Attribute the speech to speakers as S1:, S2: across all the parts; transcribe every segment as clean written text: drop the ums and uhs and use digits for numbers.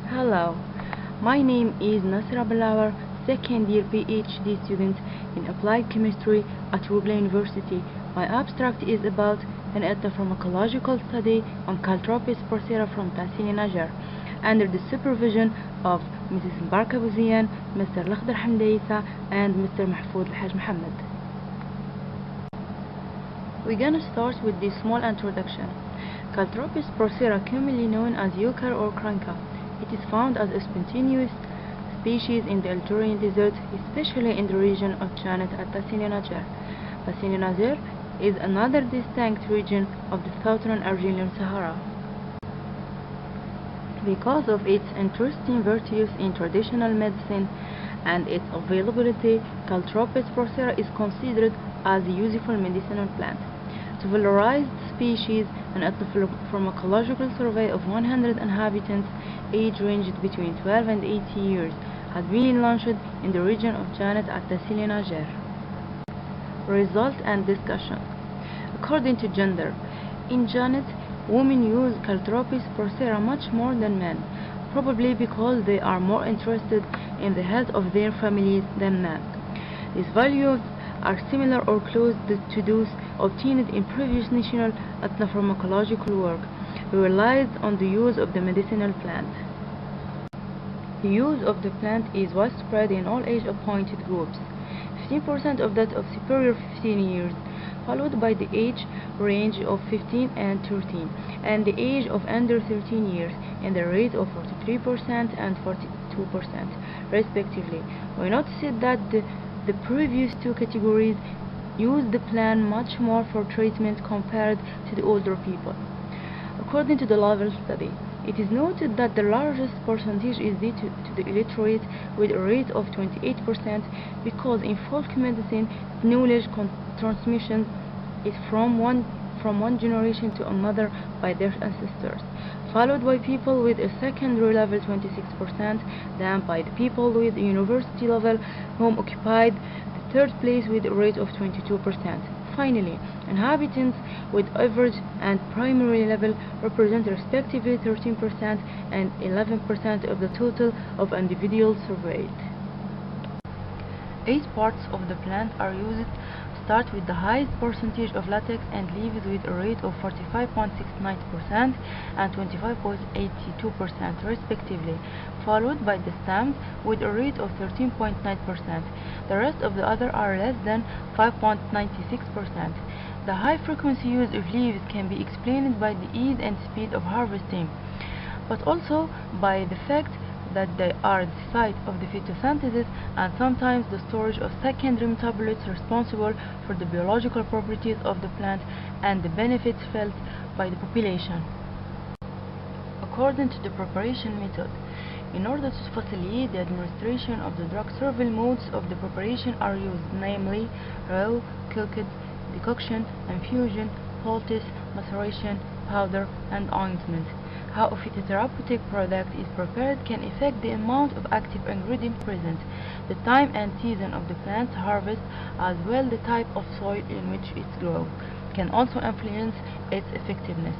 S1: Hello, my name is Nasra Balawar, second year PhD student in Applied Chemistry at Rubla University. My abstract is about an ethnopharmacological study on Caltropis procera from Tassili Najar, under the supervision of Mrs. Mbarka Bouzian, Mr. Lakhdar Hamdaisa, and Mr. Mahfoud Al-Haj Mohammed. We're gonna start with the small introduction. Caltropis procera, commonly known as yucca or cranka. It is found as a spontaneous species in the Algerian desert, especially in the region of Janet at Tassili Najar. Tassili Najar is another distinct region of the southern Algerian Sahara. Because of its interesting virtues in traditional medicine and its availability, Caltropis procera is considered as a useful medicinal plant. To valorize the species, an ethnopharmacological survey of 100 inhabitants, age ranged between 12 and 80 years, has been launched in the region of Janet at Tassili Najar. Result and discussion. According to gender, in Janet, women use Caltropis procera much more than men, probably because they are more interested in the health of their families than men. These values are similar or close to those obtained in previous national ethnopharmacological work, relied on the use of the medicinal plant. The use of the plant is widespread in all age-appointed groups, 15% of that of superior 15 years, followed by the age range of 15 and 13, and the age of under 13 years, in the rate of 43% and 42%, respectively. We noticed that the previous two categories use the plant much more for treatment compared to the older people. According to the Laval study, it is noted that the largest percentage is due to the illiterate, with a rate of 28%, because in folk medicine, knowledge transmission is from one generation to another by their ancestors, followed by people with a secondary level 26%, then by the people with a university level, whom occupied the third place with a rate of 22%. Finally, inhabitants with average and primary level represent respectively 13% and 11% of the total of individuals surveyed. 8 parts of the plant are used. Start with the highest percentage of latex and leaves with a rate of 45.69% and 25.82% respectively, followed by the stems with a rate of 13.9%. The rest of the other are less than 5.96%. The high frequency use of leaves can be explained by the ease and speed of harvesting, but also by the fact that they are the site of the photosynthesis and sometimes the storage of secondary metabolites responsible for the biological properties of the plant and the benefits felt by the population. According to the preparation method, in order to facilitate the administration of the drug, several modes of the preparation are used, namely raw, cooked, decoction, infusion, poultice, maceration, powder, and ointment. How a phytotherapeutic product is prepared can affect the amount of active ingredient present, the time and season of the plant's harvest, as well the type of soil in which it grows, can also influence its effectiveness.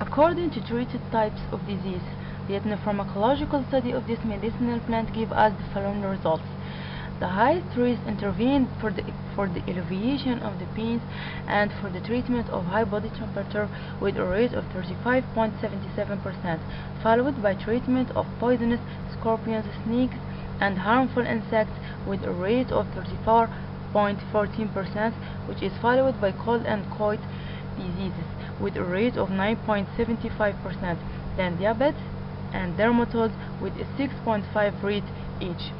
S1: According to treated types of disease, the ethnopharmacological study of this medicinal plant gave us the following results. The highest rates intervened for the alleviation of the pains and for the treatment of high body temperature with a rate of 35.77%, followed by treatment of poisonous scorpions, snakes, and harmful insects with a rate of 34.14%, which is followed by cold and cold diseases with a rate of 9.75%, then diabetes and dermatodes with a 6.5 rate each.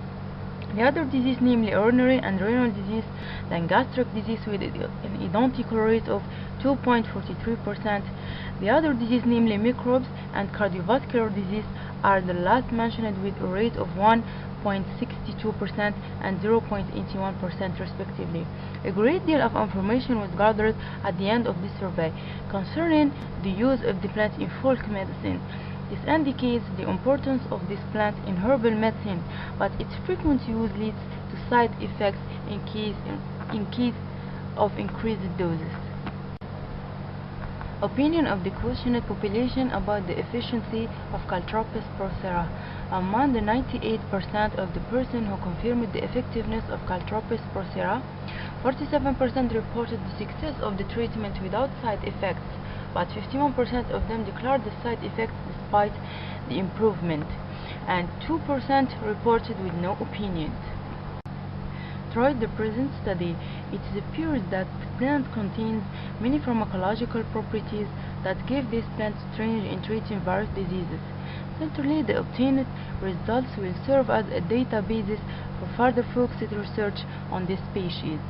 S1: The other disease, namely urinary and renal disease, then gastric disease with an identical rate of 2.43%. The other disease, namely microbes and cardiovascular disease, are the last mentioned with a rate of 1.62% and 0.81% respectively. A great deal of information was gathered at the end of this survey concerning the use of the plant in folk medicine. This indicates the importance of this plant in herbal medicine, but its frequent use leads to side effects in case of increased doses. Opinion of the questioned population about the efficiency of Caltropis procera. Among the 98% of the persons who confirmed the effectiveness of Caltropis procera, 47% reported the success of the treatment without side effects, but 51% of them declared the side effects despite the improvement, and 2% reported with no opinions. Throughout the present study, it appears that the plant contains many pharmacological properties that give this plant strength in treating various diseases. Certainly, the obtained results will serve as a database for further focused research on this species.